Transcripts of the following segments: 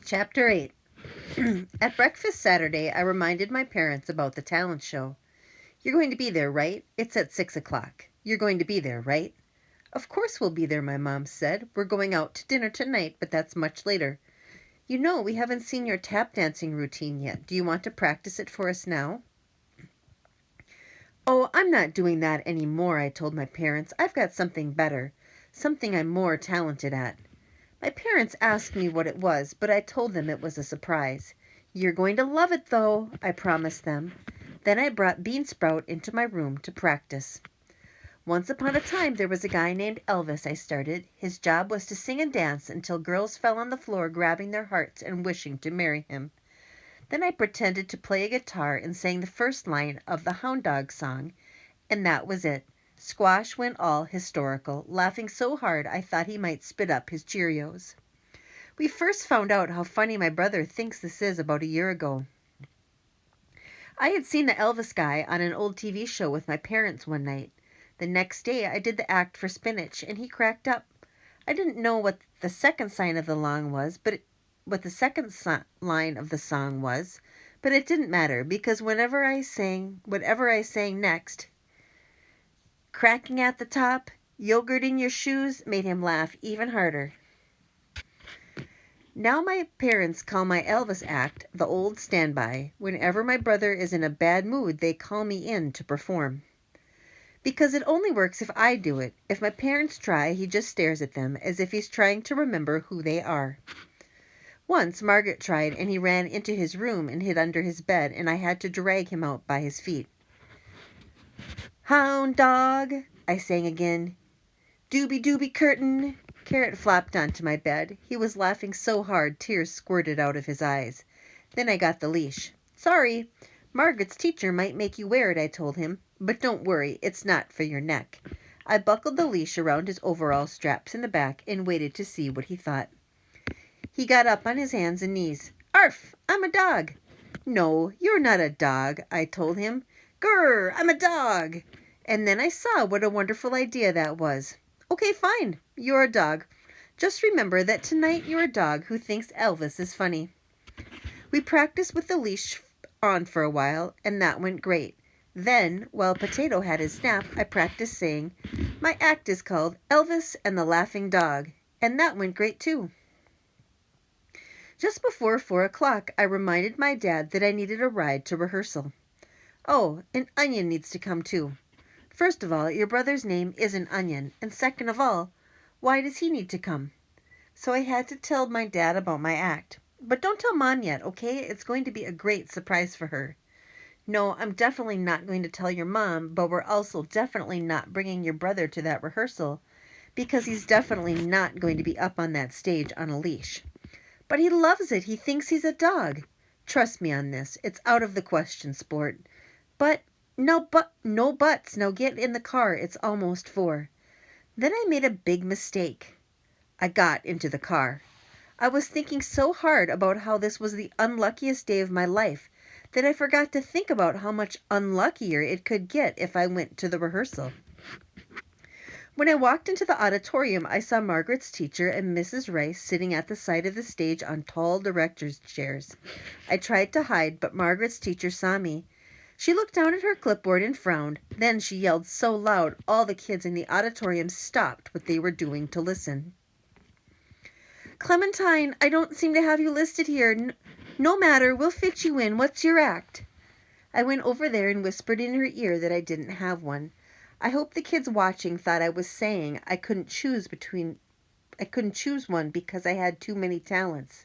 Chapter 8. At breakfast Saturday, I reminded my parents about the talent show. "You're going to be there, right? It's at 6 o'clock. You're going to be there, right?" "Of course we'll be there," my mom said. "We're going out to dinner tonight, but that's much later. You know, we haven't seen your tap dancing routine yet. Do you want to practice it for us now?" "Oh, I'm not doing that any more," I told my parents. "I've got something better, something I'm more talented at." My parents asked me what it was, but I told them it was a surprise. "You're going to love it, though," I promised them. Then I brought Beansprout into my room to practice. "Once upon a time there was a guy named Elvis," I started. "His job was to sing and dance until girls fell on the floor grabbing their hearts and wishing to marry him." Then I pretended to play a guitar and sang the first line of the Hound Dog song, and that was it. Squash went all historical, laughing so hard I thought he might spit up his Cheerios. We first found out how funny my brother thinks this is about a year ago. I had seen the Elvis guy on an old TV show with my parents one night. The next day I did the act for Spinach, and he cracked up. I didn't know what the second sign of the line was, what the second line of the song was, but it didn't matter because whatever I sang next, cracking at the top, yogurt in your shoes, made him laugh even harder. Now my parents call my Elvis act the old standby. Whenever my brother is in a bad mood, they call me in to perform. Because it only works if I do it. If my parents try, he just stares at them as if he's trying to remember who they are. Once Margaret tried, and he ran into his room and hid under his bed, and I had to drag him out by his feet. "Hound dog," I sang again. "Dooby dooby curtain." Carrot flopped onto my bed. He was laughing so hard tears squirted out of his eyes. Then I got the leash. "Sorry, Margaret's teacher might make you wear it," I told him. "But don't worry, it's not for your neck." I buckled the leash around his overall straps in the back and waited to see what he thought. He got up on his hands and knees. "Arf, I'm a dog." "No, you're not a dog," I told him. "Grr, I'm a dog." And then I saw what a wonderful idea that was. "Okay, fine, you're a dog. Just remember that tonight you're a dog who thinks Elvis is funny." We practiced with the leash on for a while, and that went great. Then, while Potato had his nap, I practiced saying, "My act is called Elvis and the Laughing Dog," and that went great too. Just before 4 o'clock, I reminded my dad that I needed a ride to rehearsal. "Oh, and Onion needs to come too. First of all, your brother's name isn't Onion, and second of all, why does he need to come?" So I had to tell my dad about my act. "But don't tell Mom yet, okay? It's going to be a great surprise for her." "No, I'm definitely not going to tell your mom, but we're also definitely not bringing your brother to that rehearsal, because he's definitely not going to be up on that stage on a leash." "But he loves it. He thinks he's a dog." "Trust me on this. It's out of the question, sport." But no buts. Now get in the car. It's almost 4. Then I made a big mistake. I got into the car. I was thinking so hard about how this was the unluckiest day of my life that I forgot to think about how much unluckier it could get if I went to the rehearsal. When I walked into the auditorium, I saw Margaret's teacher and Mrs. Rice sitting at the side of the stage on tall director's chairs. I tried to hide, but Margaret's teacher saw me. She looked down at her clipboard and frowned. Then she yelled so loud all the kids in the auditorium stopped what they were doing to listen. "Clementine, I don't seem to have you listed here. No matter, we'll fit you in. What's your act?" I went over there and whispered in her ear that I didn't have one. I hope the kids watching thought I was saying I couldn't choose one because I had too many talents.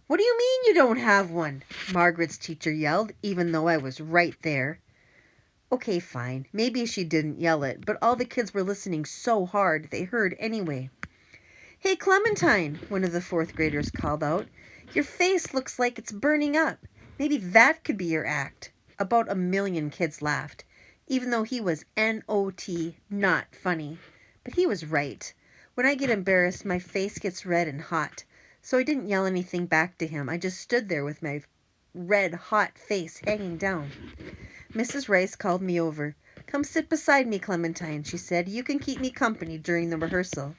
"What do you mean you don't have one?" Margaret's teacher yelled, even though I was right there. Okay, fine. Maybe she didn't yell it, but all the kids were listening so hard they heard anyway. "Hey, Clementine," one of the 4th graders called out. "Your face looks like it's burning up. Maybe that could be your act." About 1,000,000 kids laughed, even though he was N-O-T, not funny. But he was right. When I get embarrassed, my face gets red and hot. So I didn't yell anything back to him. I just stood there with my red, hot face hanging down. Mrs. Rice called me over. "Come sit beside me, Clementine," she said. "You can keep me company during the rehearsal."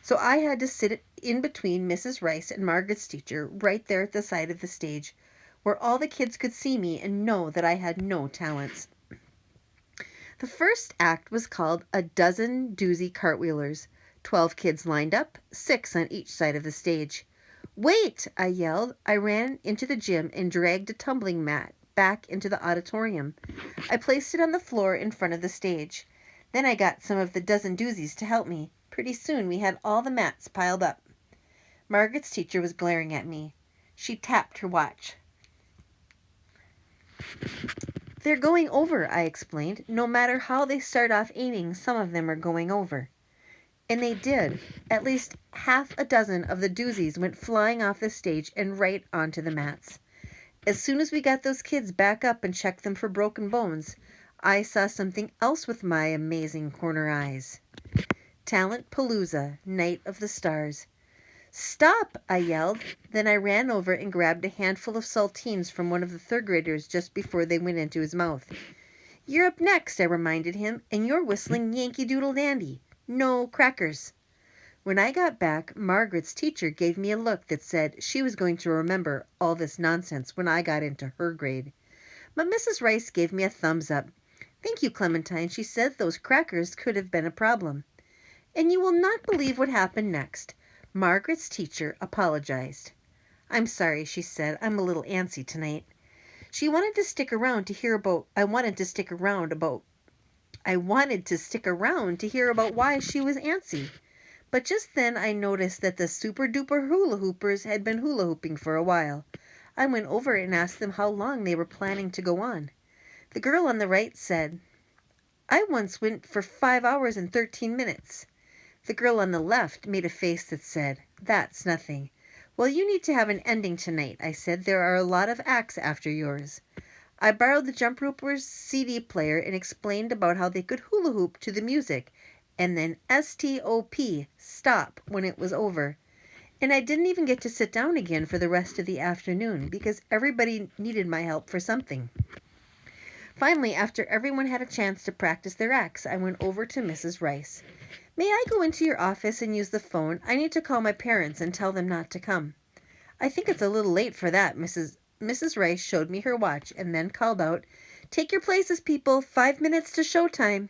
So I had to sit in between Mrs. Rice and Margaret's teacher right there at the side of the stage, where all the kids could see me and know that I had no talents. The first act was called A Dozen Doozy Cartwheelers. 12 kids lined up, 6 on each side of the stage. Wait! I yelled. I ran into the gym and dragged a tumbling mat back into the auditorium. I placed it on the floor in front of the stage. Then I got some of the dozen doozies to help me. Pretty soon we had all the mats piled up. Margaret's teacher was glaring at me. She tapped her watch. They're going over, I explained. No matter how they start off aiming, some of them are going over. And they did. At least half a dozen of the doozies went flying off the stage and right onto the mats. As soon as we got those kids back up and checked them for broken bones, I saw something else with my amazing corner eyes. Talent Palooza, Night of the Stars. Stop! I yelled. Then I ran over and grabbed a handful of saltines from one of the third graders just before they went into his mouth. You're up next, I reminded him, and you're whistling Yankee Doodle Dandy. No crackers. When I got back, Margaret's teacher gave me a look that said she was going to remember all this nonsense when I got into her grade. But Mrs. Rice gave me a thumbs up. Thank you, Clementine, she said. Those crackers could have been a problem. And you will not believe what happened next. Margaret's teacher apologized. I'm sorry, she said. I'm a little antsy tonight. She wanted to stick around to hear about I wanted to stick around to hear about why she was antsy. But just then I noticed that the super duper hula hoopers had been hula hooping for a while. I went over and asked them how long they were planning to go on. The girl on the right said, I once went for 5 hours and 13 minutes. The girl on the left made a face that said, That's nothing. Well, you need to have an ending tonight, I said. There are a lot of acts after yours. I borrowed the Jump Roopers CD player and explained about how they could hula hoop to the music, and then S-T-O-P, stop, when it was over. And I didn't even get to sit down again for the rest of the afternoon because everybody needed my help for something. Finally, after everyone had a chance to practice their acts, I went over to Mrs. Rice. May I go into your office and use the phone? I need to call my parents and tell them not to come. I think it's a little late for that. Mrs. Rice showed me her watch and then called out, Take your places, people. 5 minutes to showtime.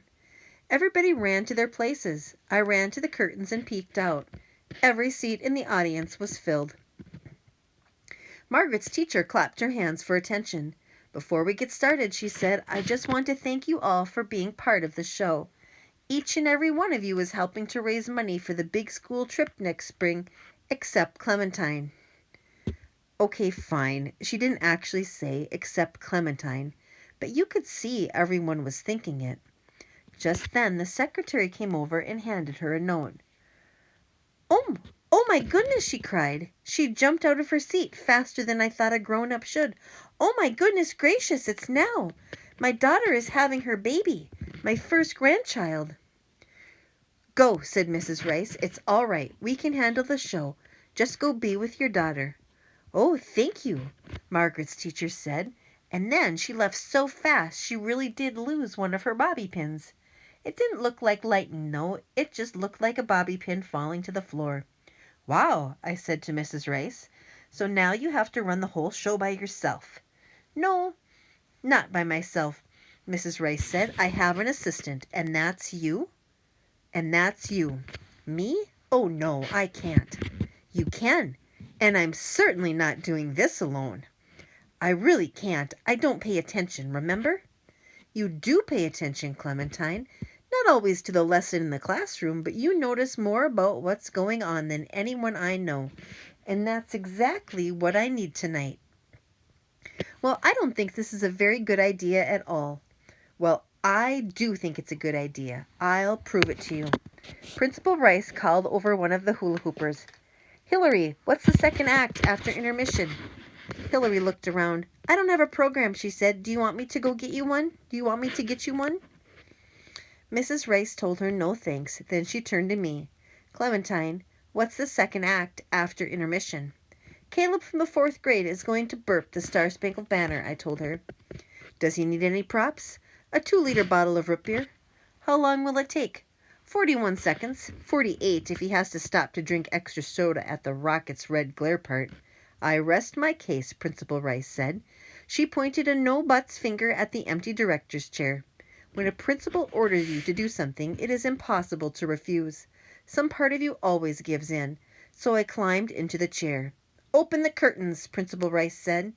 Everybody ran to their places. I ran to the curtains and peeked out. Every seat in the audience was filled. Margaret's teacher clapped her hands for attention. Before we get started, she said, I just want to thank you all for being part of the show. Each and every one of you is helping to raise money for the big school trip next spring, except Clementine. Okay, fine. She didn't actually say except Clementine, but you could see everyone was thinking it. Just then, the secretary came over and handed her a note. Oh my goodness, she cried. She jumped out of her seat faster than I thought a grown-up should. Oh my goodness gracious, it's now. My daughter is having her baby, my first grandchild. Go, said Mrs. Rice. It's all right. We can handle the show. Just go be with your daughter. Oh, thank you, Margaret's teacher said. And then she left so fast she really did lose one of her bobby pins. It didn't look like lightning, though. It just looked like a bobby pin falling to the floor. Wow, I said to Mrs. Rice. So now you have to run the whole show by yourself. No, not by myself, Mrs. Rice said. I have an assistant, and that's you? And that's you. Me? Oh, no, I can't. You can, and I'm certainly not doing this alone. I really can't. I don't pay attention, remember? You do pay attention, Clementine. Not always to the lesson in the classroom, but you notice more about what's going on than anyone I know. And that's exactly what I need tonight. Well, I don't think this is a very good idea at all. Well, I do think it's a good idea. I'll prove it to you. Principal Rice called over one of the hula hoopers. Hillary, what's the second act after intermission? Hillary looked around. I don't have a program, she said. Do you want me to go get you one? Do you want me to get you one? Mrs. Rice told her no thanks. Then she turned to me. Clementine, what's the second act after intermission? Caleb from the 4th grade is going to burp the Star-Spangled Banner, I told her. Does he need any props? A 2-liter bottle of root beer. How long will it take? 41 seconds. 48 if he has to stop to drink extra soda at the rocket's red glare part. I rest my case, Principal Rice said. She pointed a no-buts finger at the empty director's chair. When a principal orders you to do something, it is impossible to refuse. Some part of you always gives in. So I climbed into the chair. Open the curtains, Principal Rice said,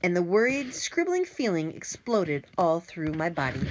and the worried, scribbling feeling exploded all through my body.